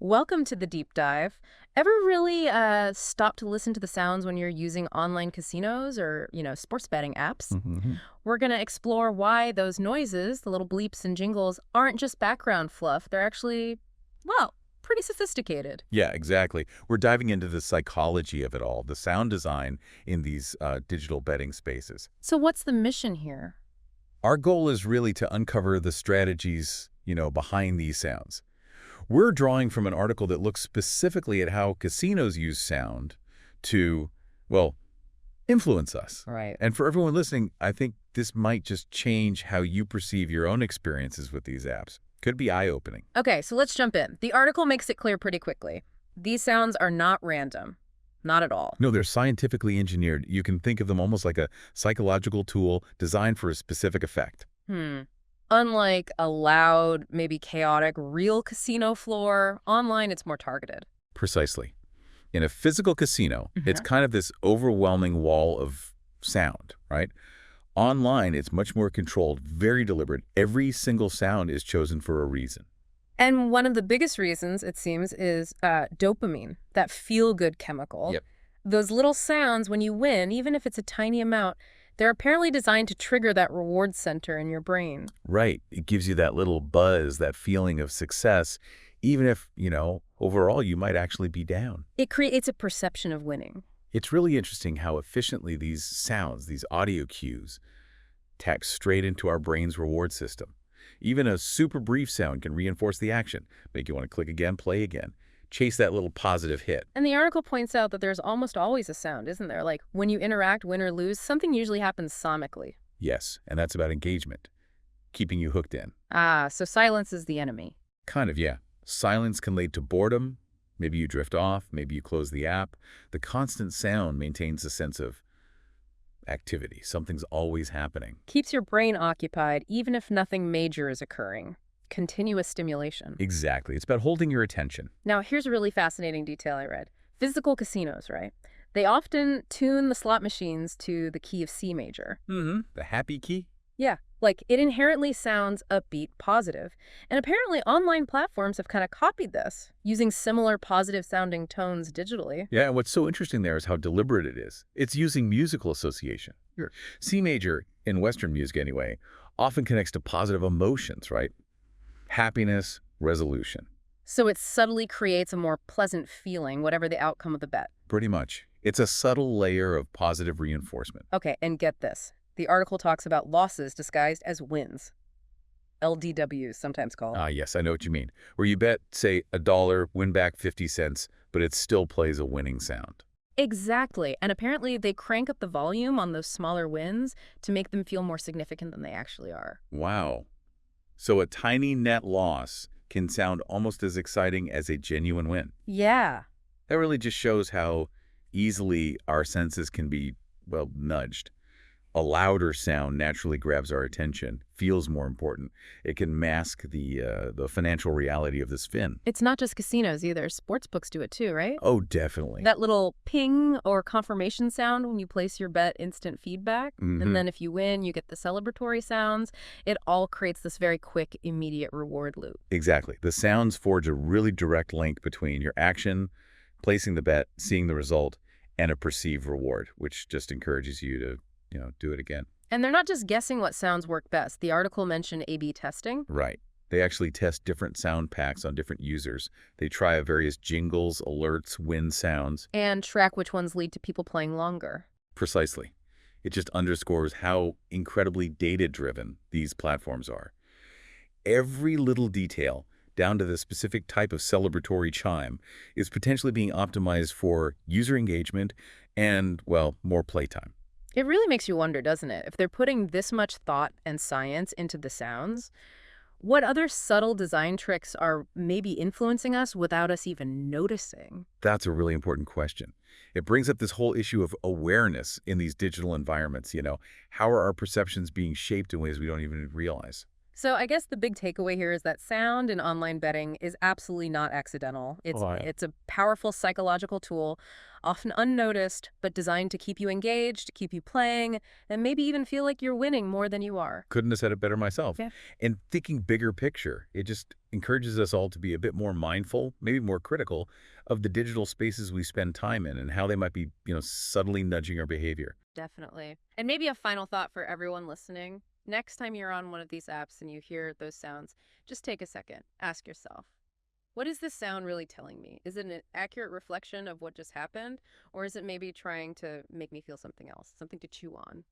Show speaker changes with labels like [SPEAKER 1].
[SPEAKER 1] Welcome to the deep dive. Ever really stop to listen to the sounds when you're using online casinos or, sports betting apps?
[SPEAKER 2] Hmm.
[SPEAKER 1] We're going to explore why those noises, the little bleeps and jingles, aren't just background fluff. They're actually, well, pretty sophisticated.
[SPEAKER 2] Yeah, exactly. We're diving into the psychology of it all, the sound design in these digital betting spaces.
[SPEAKER 1] So what's the mission here?
[SPEAKER 2] Our goal is really to uncover the strategies, behind these sounds. We're drawing from an article that looks specifically at how casinos use sound to, well, influence us.
[SPEAKER 1] Right.
[SPEAKER 2] And for everyone listening, I think this might just change how you perceive your own experiences with these apps. Could be eye-opening.
[SPEAKER 1] Okay, so let's jump in. The article makes it clear pretty quickly. These sounds are not random. Not at all.
[SPEAKER 2] No, they're scientifically engineered. You can think of them almost like a psychological tool designed for a specific effect.
[SPEAKER 1] Unlike a loud, maybe chaotic, real casino floor, online it's more targeted.
[SPEAKER 2] Precisely. In a physical casino, it's
[SPEAKER 1] Mhm.
[SPEAKER 2] kind of this overwhelming wall of sound, right? Online, it's much more controlled, very deliberate. Every single sound is chosen for a reason.
[SPEAKER 1] And one of the biggest reasons, it seems, is dopamine, that feel-good chemical.
[SPEAKER 2] Yep.
[SPEAKER 1] Those little sounds when you win, even if it's a tiny amount, they're apparently designed to trigger that reward center in your brain.
[SPEAKER 2] Right. It gives you that little buzz, that feeling of success, even if, overall you might actually be down.
[SPEAKER 1] It creates a perception of winning.
[SPEAKER 2] It's really interesting how efficiently these sounds, these audio cues, tack straight into our brain's reward system. Even a super brief sound can reinforce the action, make you want to click again, play again, chase that little positive hit.
[SPEAKER 1] And the article points out that there's almost always a sound, isn't there? Like when you interact, win or lose, something usually happens sonically.
[SPEAKER 2] Yes, and that's about engagement, keeping you hooked in.
[SPEAKER 1] Ah, so silence is the enemy.
[SPEAKER 2] Kind of, yeah. Silence can lead to boredom. Maybe you drift off, maybe you close the app. The constant sound maintains a sense of activity. Something's always happening.
[SPEAKER 1] Keeps your brain occupied even if nothing major is occurring. Continuous stimulation.
[SPEAKER 2] Exactly. It's about holding your attention.
[SPEAKER 1] Now, here's a really fascinating detail I read. Physical casinos, right? They often tune the slot machines to the key of C major.
[SPEAKER 2] The happy key?
[SPEAKER 1] Yeah, like it inherently sounds upbeat, positive. And apparently online platforms have kind of copied this, using similar positive sounding tones digitally.
[SPEAKER 2] Yeah, and what's so interesting there is how deliberate it is. It's using musical association. Sure. C major, in Western music anyway, often connects to positive emotions, right? Happiness, resolution.
[SPEAKER 1] So it subtly creates a more pleasant feeling, whatever the outcome of the bet.
[SPEAKER 2] Pretty much. It's a subtle layer of positive reinforcement.
[SPEAKER 1] Okay, and get this. The article talks about losses disguised as wins. LDWs, sometimes called.
[SPEAKER 2] Ah, yes, I know what you mean. Where you bet, say, $1, win back 50 cents, but it still plays a winning sound.
[SPEAKER 1] Exactly. And apparently they crank up the volume on those smaller wins to make them feel more significant than they actually are.
[SPEAKER 2] Wow. So a tiny net loss can sound almost as exciting as a genuine win.
[SPEAKER 1] Yeah.
[SPEAKER 2] That really just shows how easily our senses can be, well, nudged. A louder sound naturally grabs our attention, feels more important. It can mask the financial reality of the spin.
[SPEAKER 1] It's not just casinos either. Sports books do it too, right?
[SPEAKER 2] Oh, definitely.
[SPEAKER 1] That little ping or confirmation sound when you place your bet, instant feedback.
[SPEAKER 2] Mhm.
[SPEAKER 1] And then if you win, you get the celebratory sounds. It all creates this very quick, immediate reward loop.
[SPEAKER 2] Exactly. The sounds forge a really direct link between your action, placing the bet, seeing the result, and a perceived reward, which just encourages you to, do it again.
[SPEAKER 1] And they're not just guessing what sounds work best. The article mentioned A/B testing.
[SPEAKER 2] Right. They actually test different sound packs on different users. They try various jingles, alerts, win sounds.
[SPEAKER 1] And track which ones lead to people playing longer.
[SPEAKER 2] Precisely. It just underscores how incredibly data-driven these platforms are. Every little detail, down to the specific type of celebratory chime, is potentially being optimized for user engagement and, well, more playtime.
[SPEAKER 1] It really makes you wonder, doesn't it? If they're putting this much thought and science into the sounds, what other subtle design tricks are maybe influencing us without us even noticing?
[SPEAKER 2] That's a really important question. It brings up this whole issue of awareness in these digital environments, How are our perceptions being shaped in ways we don't even realize?
[SPEAKER 1] So I guess the big takeaway here is that sound in online betting is absolutely not accidental. It's
[SPEAKER 2] Right.
[SPEAKER 1] it's a powerful psychological tool, often unnoticed, but designed to keep you engaged, keep you playing, and maybe even feel like you're winning more than you are.
[SPEAKER 2] Couldn't have said it better myself.
[SPEAKER 1] Yeah.
[SPEAKER 2] And thinking bigger picture, it just encourages us all to be a bit more mindful, maybe more critical of the digital spaces we spend time in and how they might be, subtly nudging our behavior.
[SPEAKER 1] Definitely. And maybe a final thought for everyone listening. Next time you're on one of these apps and you hear those sounds, just take a second. Ask yourself, what is this sound really telling me? Is it an accurate reflection of what just happened? Or is it maybe trying to make me feel something else, something to chew on?